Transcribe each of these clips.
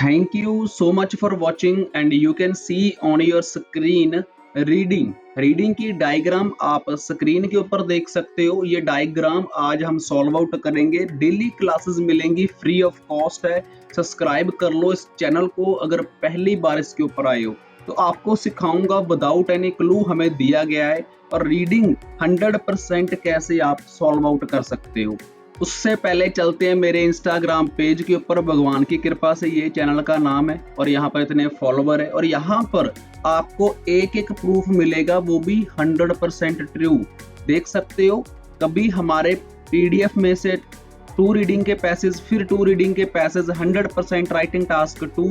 Thank you so much for watching and you can see on your screen reading की diagram आप screen के ऊपर देख सकते हो। ये डायग्राम आज हम सॉल्व आउट करेंगे। डेली क्लासेस मिलेंगी, फ्री ऑफ कॉस्ट है। सब्सक्राइब कर लो इस चैनल को अगर पहली बार इसके ऊपर आए हो। तो आपको सिखाऊंगा विदाउट एनी क्लू, हमें दिया गया है और रीडिंग 100% कैसे आप सॉल्व आउट कर सकते हो। उससे पहले चलते हैं मेरे इंस्टाग्राम पेज के ऊपर। भगवान की कृपा से ये चैनल का नाम है और यहाँ पर इतने फॉलोवर है और यहाँ पर आपको एक एक प्रूफ मिलेगा, वो भी 100% ट्रू। देख सकते हो, कभी हमारे पीडीएफ में से 2 रीडिंग के पैसेज, फिर 2 रीडिंग के पैसेज 100% राइटिंग टास्क 2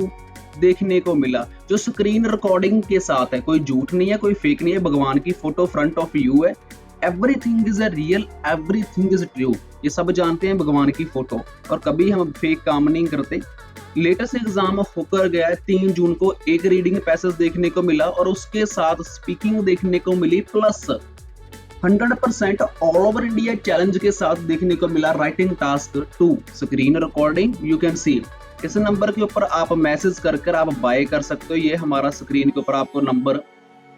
देखने को मिला, जो स्क्रीन रिकॉर्डिंग के साथ है। कोई झूठ नहीं है, कोई फेक नहीं है। भगवान की फोटो फ्रंट ऑफ यू है। Everything is a real, everything is true. ये सब जानते हैं भगवान की फोटो और कभी हम फेक काम नहीं करते। लेटेस्ट एग्जाम होकर गया है 3 जून को, एक रीडिंग पैसेज देखने को मिला और उसके साथ स्पीकिंग देखने को मिली, plus 100% all over India challenge के साथ देखने को मिला writing task 2 screen recording. You can see इस नंबर के ऊपर आप मैसेज कर आप बाय कर सकते हो। ये हमारा स्क्रीन के ऊपर आपको नंबर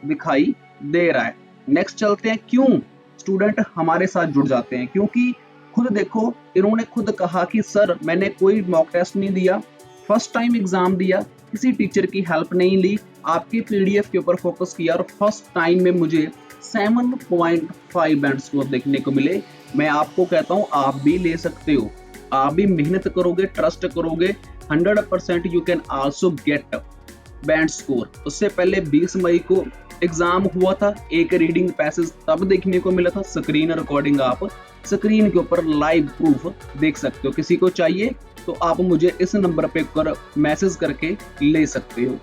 दिखाई दे रहा है। नेक्स्ट चलते हैं, क्यों स्टूडेंट हमारे साथ जुड़ जाते हैं। क्योंकि खुद देखो, इन्होंने खुद कहा कि सर मैंने कोई मॉक टेस्ट नहीं दिया, फर्स्ट टाइम एग्जाम दिया, किसी टीचर की हेल्प नहीं ली, आपके पीडीएफ के ऊपर फोकस किया और फर्स्ट टाइम में मुझे 7.5 बैंड स्कोर देखने को मिले। मैं आपको कहता हूं आप भी ले सकते हो। आप भी मेहनत करोगे, ट्रस्ट करोगे, 100% you can also get band score. उससे पहले 20 मई को एग्जाम हुआ था, एक रीडिंग पैसेज तब देखने को मिला था। स्क्रीन रिकॉर्डिंग आप स्क्रीन के ऊपर लाइव प्रूफ देख सकते हो। किसी को चाहिए तो आप मुझे इस नंबर पे कर मैसेज करके ले सकते हो।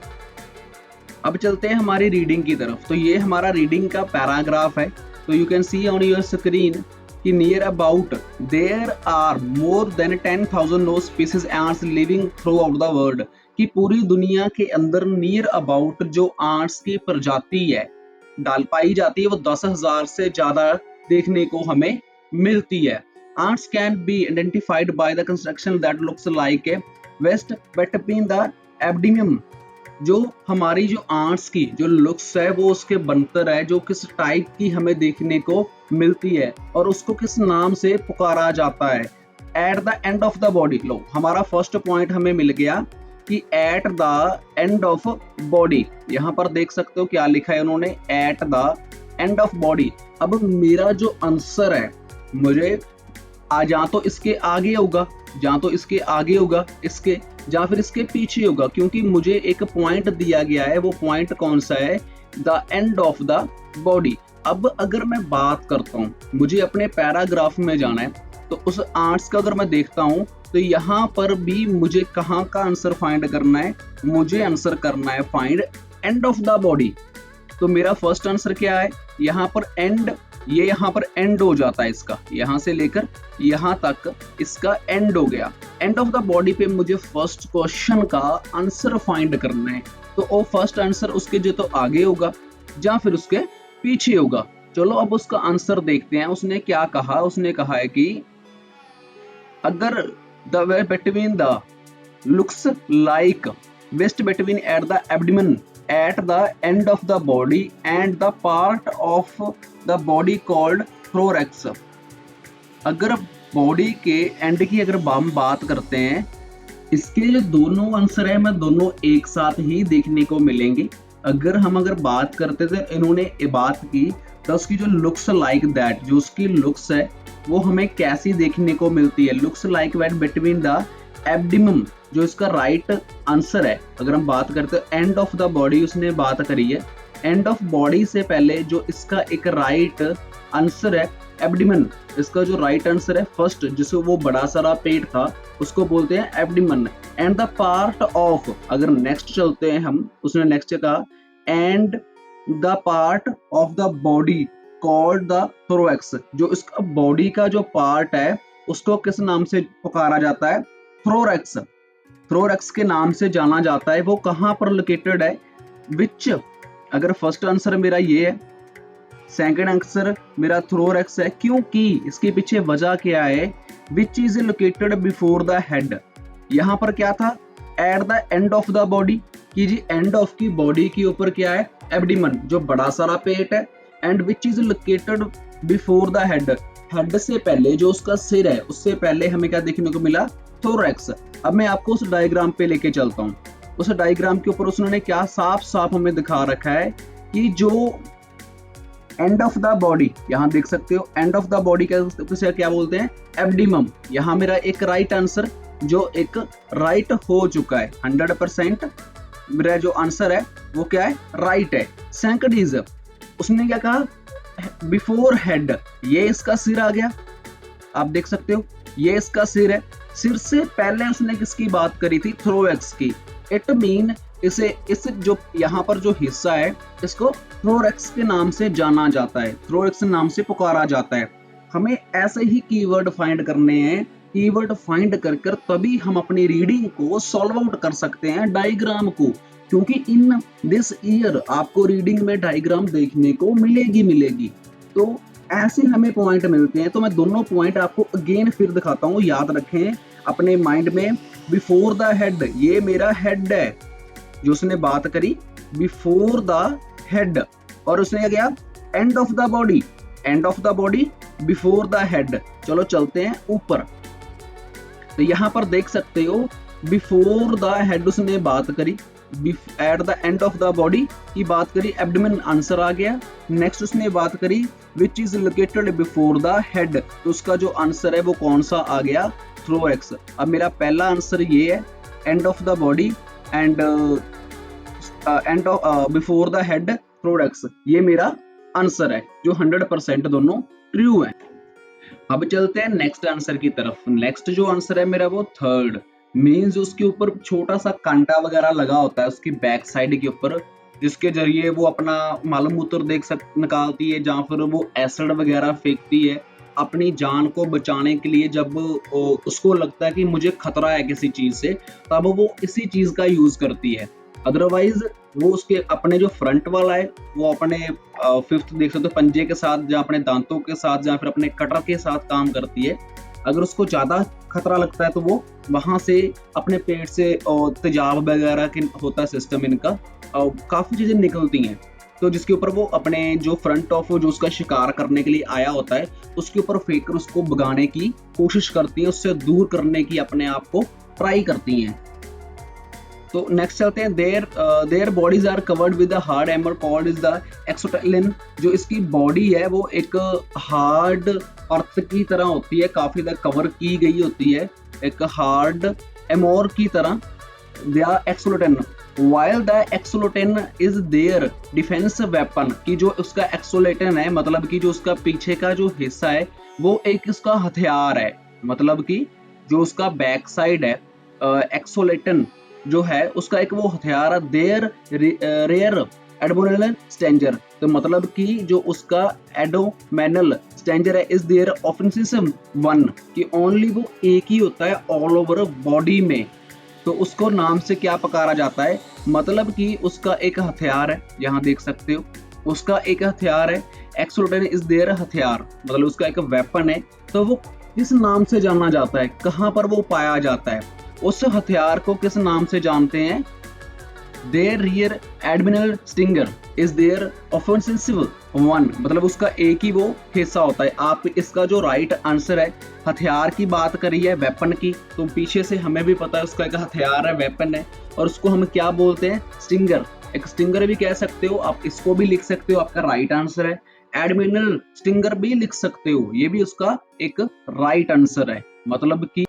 अब चलते हैं हमारी रीडिंग की तरफ। तो ये हमारा रीडिंग का पैराग्राफ है। तो you can see on your screen कि near about there are more than 10,000 known species ants living throughout the world, कि पूरी दुनिया के अंदर नियर अबाउट जो आंट्स की प्रजाति है डाल पाई जाती है, वो 10,000 से ज्यादा देखने को हमें मिलती है। Ants can be identified by the construction that looks like a vest between the abdomen। जो हमारी जो आंट्स की जो लुक्स है वो उसके बनतर है, जो किस टाइप की हमें देखने को मिलती है और उसको किस नाम से पुकारा जाता है। At the end of the body. लो, हमारा फर्स्ट पॉइंट हमें मिल गया कि at the end of body. यहाँ पर देख सकते हो क्या लिखा है उन्होंने, at the end of body. अब मेरा जो आंसर है, मुझे या तो इसके आगे होगा, या तो इसके आगे होगा, इसके या फिर इसके पीछे होगा, क्योंकि मुझे एक पॉइंट दिया गया है। वो पॉइंट कौन सा है? The end of the body. अब अगर मैं बात करता हूँ, मुझे अपने पैराग्राफ में जाना है, तो उस आंट्स का अगर मैं देखता हूँ तो यहाँ पर भी मुझे कहाँ का आंसर फाइंड करना है? मुझे आंसर करना है find and of the body. तो मेरा फर्स्ट आंसर क्या है? यहाँ पर एंड, ये यहाँ पर एंड हो जाता है इसका, यहाँ से लेकर यहाँ तक इसका एंड हो गया। एंड ऑफ द बॉडी पे मुझे फर्स्ट क्वेश्चन का आंसर फाइंड करना है। तो वो फर्स्ट आंसर उसके जो तो आगे होगा या फिर उसके पीछे होगा। चलो अब उसका आंसर देखते हैं। उसने क्या कहा? उसने कहा है कि अगर the way between the looks like waist between at the abdomen at the end of the body and the part of the body called thorax। अगर बॉडी के एंड की अगर हम बात करते हैं, इसके जो दोनों आंसर है मैं दोनों एक साथ ही देखने को मिलेंगे। अगर बात करते थे, इन्होंने ये बात की तो उसकी जो लुक्स लाइक दैट, जो उसकी लुक्स है वो हमें कैसी देखने को मिलती है? Looks like that between the abdomen, जो इसका राइट आंसर है। अगर हम बात करते हैं एंड ऑफ द बॉडी, उसने बात करी है एंड ऑफ बॉडी से पहले जो इसका एक राइट आंसर है एब्डोमेन। इसका जो राइट आंसर है फर्स्ट, जिसको वो बड़ा सारा पेट था उसको बोलते हैं abdomen. And the part of, अगर नेक्स्ट चलते हैं हम, उसने नेक्स्ट कहा and the part of the body called the thorax. जो इसका बॉडी का जो पार्ट है उसको किस नाम से पुकारा जाता है? थोरैक्स। थोरैक्स के नाम से जाना जाता है। वो कहाँ पर लोकेटेड है? विच, अगर फर्स्ट आंसर मेरा ये है, सेकंड आंसर मेरा थोरैक्स है, क्योंकि इसके पीछे वजह क्या है? Which is located before the head. यहाँ पर क्या था? Eight the end of the body, कि जी एंड ऑफ की बॉडी के ऊपर क्या है, एब्डोमेन जो बड़ा सारा पेट है, and which is located before the head, head से पहले जो उसका सिर है उससे पहले हमें क्या देखने को मिला, थोरैक्स। अब मैं आपको उस डायग्राम पे लेके चलता हूँ। उस डायग्राम के ऊपर उसने क्या साफ साफ हमें दिखा रखा है कि जो एंड ऑफ द बॉडी, यहाँ देख सकते हो एंड ऑफ द बॉडी क्या बोलते हैं, एब्डोमेन। यहाँ मेरा एक राइट आंसर जो एक राइट हो चुका है 100%, मेरा जो आंसर है वो क्या है, राइट है। सेकंड इज, उसने क्या कहा, बिफोर हेड, ये इसका सिर आ गया, आप देख सकते हो ये इसका सिर है। सिर से पहले उसने किसकी बात करी थी, थोरैक्स की। इट मीन इस जो यहाँ पर जो हिस्सा है इसको थोरैक्स के नाम से जाना जाता है, थोरैक्स नाम से पुकारा जाता है। हमें ऐसे ही कीवर्ड फाइंड करने हैं, कीवर्ड फाइंड कर तभी हम अपनी रीडिंग को सॉल्व आउट कर सकते हैं डायग्राम को, क्योंकि इन दिस ईयर आपको रीडिंग में डायग्राम देखने को मिलेगी। तो ऐसे हमें पॉइंट मिलते हैं। तो मैं दोनों पॉइंट आपको अगेन फिर दिखाता हूँ, याद रखें अपने माइंड में। बिफोर द हेड, ये मेरा हेड है जो उसने बात करी, बिफोर द हेड। और उसने क्या किया, and of the body, and of the body before the head. चलो चलते हैं ऊपर। तो यहाँ पर देख सकते हो बिफोर द हेड उसने बात करी, eight the end of the body की बात करी, एब्डोमेन आंसर आ गया। नेक्स्ट उसने बात करी which is located before the head, तो उसका जो आंसर है वो कौन सा आ गया, थोरैक्स। अब मेरा पहला आंसर ये है, and of the body and and before the head thorax, ये मेरा आंसर है जो 100% दोनों ट्रू है। अब चलते हैं नेक्स्ट आंसर की तरफ। नेक्स्ट जो आंसर है मेरा वो थर्ड, मीन्स उसके ऊपर छोटा सा कांटा वगैरह लगा होता है उसकी बैक साइड के ऊपर, जिसके जरिए वो अपना मालूम मूत्र निकालती है, जहाँ फिर वो एसिड वगैरह फेंकती है अपनी जान को बचाने के लिए। जब उसको लगता है कि मुझे खतरा है किसी चीज से, तब वो इसी चीज का यूज करती है। अदरवाइज वो उसके अपने जो फ्रंट वाला है वो अपने फिफ्थ देख सकते हो पंजे के साथ, या अपने दांतों के साथ, या फिर अपने कटर के साथ काम करती है। अगर उसको ज्यादा खतरा लगता है तो वो वहां से अपने पेट से तेजाब वगैरह के होता है सिस्टम इनका, काफी चीजें निकलती हैं। तो जिसके ऊपर वो अपने जो फ्रंट ऑफ जो उसका शिकार करने के लिए आया होता है उसके ऊपर फेंक कर उसको भगाने की कोशिश करती हैं, उससे दूर करने की अपने आप को ट्राई करती हैं। तो नेक्स्ट चलते हैं, their bodies are covered with a hard armour called is the exoskeleton. जो इसकी बॉडी है वो एक हार्ड अर्थ की तरह होती है, काफी ज्यादा कवर की गई होती है एक हार्ड एमोर की तरह, the exoskeleton. while the exoskeleton is their defense weapon, कि जो उसका एक्सोस्केलेटन है मतलब कि जो उसका पीछे का जो हिस्सा है वो एक उसका हथियार है, मतलब कि जो उसका बैक साइड है एक्सोस्केलेटन जो है उसका एक वो हथियार है, देयर रेयर एडोमिनल स्टेंजर। तो मतलब कि जो उसका एडोमिनल स्टेंजर है इज देयर ऑफेंसिव वन, कि ओनली वो एक ही होता है ऑल ओवर बॉडी में। तो उसको नाम से क्या पुकारा जाता है, मतलब कि उसका एक हथियार है, यहाँ देख सकते हो उसका एक हथियार है, एक्सोस्केलेटन इज देयर हथियार, मतलब उसका एक वेपन है। तो वो किस नाम से जाना जाता है, कहाँ पर वो पाया जाता है, उस हथियार को किस नाम से जानते हैं, their rear abdominal stinger is their offensive one, मतलब उसका एक ही वो हिस्सा होता है। आप इसका जो राइट आंसर है, हथियार की बात करी है वेपन की, तो पीछे से हमें भी पता है उसका एक हथियार है, वेपन है, और उसको हम क्या बोलते हैं, स्टिंगर। एक स्टिंगर भी कह सकते हो आप, इसको भी लिख सकते हो, आपका राइट आंसर है। एडोमिनल स्टिंगर भी लिख सकते हो, ये भी उसका एक राइट आंसर है। मतलब कि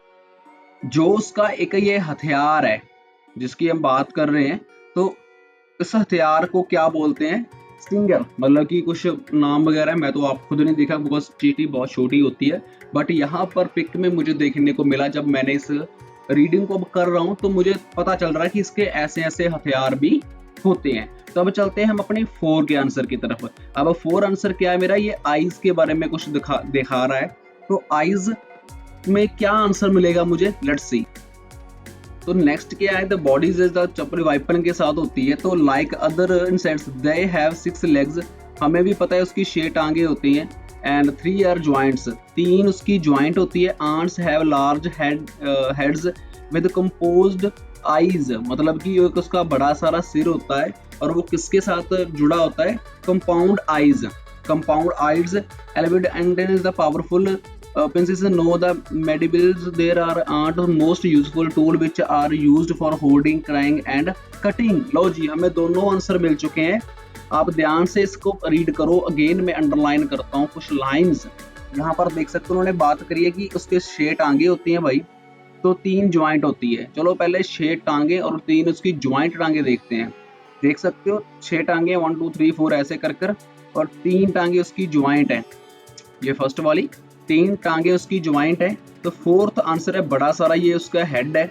जो उसका एक ये हथियार है जिसकी हम बात कर रहे हैं, तो इस हथियार को क्या बोलते हैं, स्टिंगर। मतलब कि कुछ नाम वगैरह मैं तो आप खुद नहीं देखा बिकॉज चीटी बहुत छोटी होती है, बट यहाँ पर पिक में मुझे देखने को मिला जब मैंने इस रीडिंग को कर रहा हूँ, तो मुझे पता चल रहा है कि इसके ऐसे ऐसे हथियार भी होते हैं। तो अब चलते हैं हम अपने 4 के आंसर की तरफ। अब 4 आंसर क्या है मेरा, ये आईज के बारे में कुछ दिखा रहा है। तो आईज में क्या आंसर मिलेगा मुझे, लेट्स सी। तो नेक्स्ट क्या है, द बॉडीज इज द चपड़ी वाइपन के साथ होती है। तो like other insects they have 6 legs, हमें भी पता है उसकी 6 टांगे होती हैं, एंड 3 आर ज्वाइंट्स, 3 उसकी ज्वाइंट होती है। Ants have large heads with composed eyes, मतलब कि एक उसका बड़ा सारा सिर होता है और वो किसके साथ जुड़ा होता है, compound eyes. Compound eyes elevate and is the powerful princess know the mandibles there are the most useful tool which are used for holding, crying and cutting। लो जी, हमें दोनों आंसर मिल चुके हैं। आप ध्यान से इसको रीड करो। अगेन मैं अंडरलाइन करता हूँ कुछ लाइंस। यहाँ पर देख सकते हो उन्होंने बात करी है कि उसके 6 टांगे होती हैं भाई, तो 3 ज्वाइंट होती है। चलो पहले 6 टांगे और 3 उसकी ज्वाइंट टांगे देखते हैं। देख सकते हो 6 टांगे 1 2 3 4 ऐसे कर और 3 टांगे उसकी ज्वाइंट है। ये फर्स्ट वाली 3 टांगे उसकी ज्वाइंट है। तो फोर्थ आंसर है बड़ा सारा, ये उसका हेड है।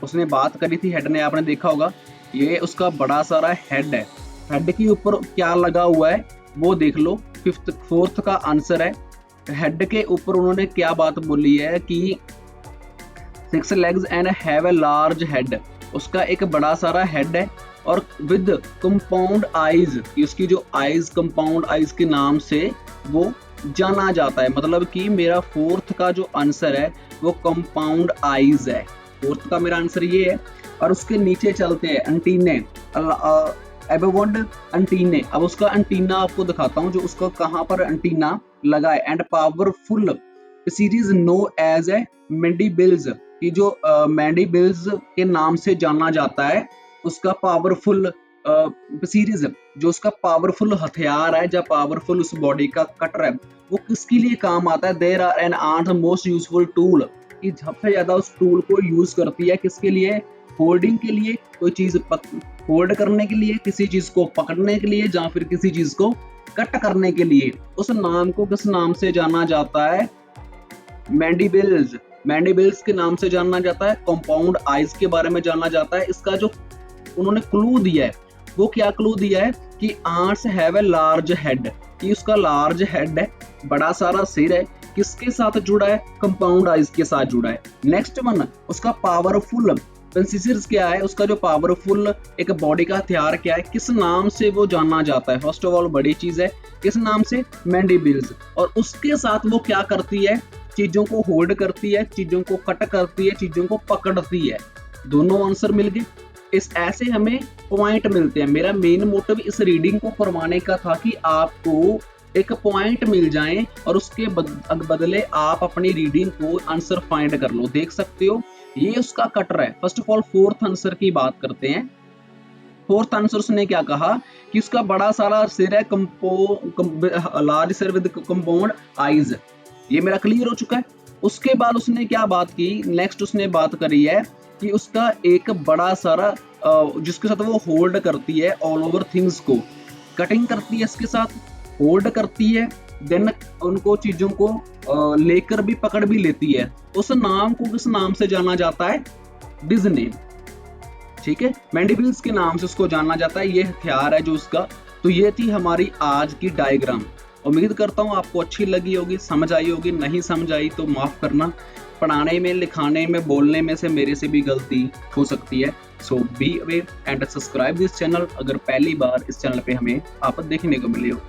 उसने बात करी थी हेड ने, आपने देखा होगा, ये उसका बड़ा सारा हेड है। हेड के ऊपर क्या लगा हुआ है वो देख लो। फोर्थ का आंसर है हेड के ऊपर उन्होंने क्या बात बोली है कि 6 legs and have a large head. उसका एक बड़ा सारा हेड है और विद कंपाउंड आईज, उसकी जो आईज कंपाउंड आईज के नाम से वो जाना जाता है। मतलब कि मेरा फोर्थ का जो आंसर है वो कंपाउंड आईज है। फोर्थ का मेरा आंसर ये है। और उसके नीचे चलते हैं एंटीने, एबोवंड एंटीने। अब उसका एंटीना आपको दिखाता हूँ, जो उसका कहाँ पर एंटीना लगा है। And powerful series known as a mandibles, कि जो मैंडिबिल्स के नाम से जाना जाता है। उसका पावरफुल सीरीज, जो उसका पावरफुल हथियार है, जो पावरफुल उस बॉडी का कटर है, वो किसके लिए काम आता है। There are an are the most useful tool, कि सबसे ज्यादा उस टूल को यूज करती है किसके लिए, होल्डिंग के लिए, कोई चीज होल्ड करने के लिए, किसी चीज को पकड़ने के लिए, या फिर किसी चीज को कट करने के लिए। उस नाम को किस नाम से जाना जाता है, मैंडिबिल्स। मैंडिबिल्स के नाम से जाना जाता है। कंपाउंड आईज के बारे में जाना जाता है। इसका जो उन्होंने क्लू दिया है वो क्या क्लू दिया है कि arts have a large head, कि उसका लार्ज हेड है, बड़ा सारा सिर है। किसके साथ जुड़ा है, कंपाउंड आईज के साथ जुड़ा है। नेक्स्ट वन, उसका पावरफुल कंसिस्टेंस क्या है, उसका जो पावरफुल एक बॉडी का हथियार क्या है, किस नाम से वो जाना जाता है। फर्स्ट ऑफ ऑल बड़ी चीज है, किस नाम से, मैंडिबिल्स। और उसके साथ वो क्या करती है, चीजों को होल्ड करती है, चीजों को कट करती है, चीजों को पकड़ती है। दोनों आंसर मिल गए। इस ऐसे हमें पॉइंट मिलते हैं। मेरा मेन मोटिव इस रीडिंग को करवाने का था कि आपको एक पॉइंट मिल जाए और उसके बदले आप अपनी रीडिंग को आंसर फाइंड कर लो। देख सकते हो ये उसका कटर है। First of all fourth answer की बात करते हैं। फोर्थ आंसर उसने क्या कहा कि उसका बड़ा सारा सिर है, लार्ज सिर विद कंपाउंड आईज। ये मेरा क्लियर हो चुका है। उसके बाद उसने क्या बात की, नेक्स्ट उसने बात करी है कि उसका एक बड़ा सारा जिसके साथ वो होल्ड करती है ऑल ओवर थिंग्स को, कटिंग करती है, इसके साथ होल्ड करती है, देन उनको चीजों को लेकर भी पकड़ भी लेती है। उस नाम को किस नाम से जाना जाता है, डिज्नी। ठीक है, मैंडिबिल्स के नाम से उसको जाना जाता है। ये हथियार है जो उसका। तो ये थी हमारी आज की डायग्राम। उम्मीद करता हूँ आपको अच्छी लगी होगी, समझ आई होगी। नहीं समझ आई तो माफ करना। पढ़ाने में, लिखाने में, बोलने में से मेरे से भी गलती हो सकती है। So be aware and subscribe this channel अगर पहली बार इस चैनल पे हमें आप देखने को मिले हो।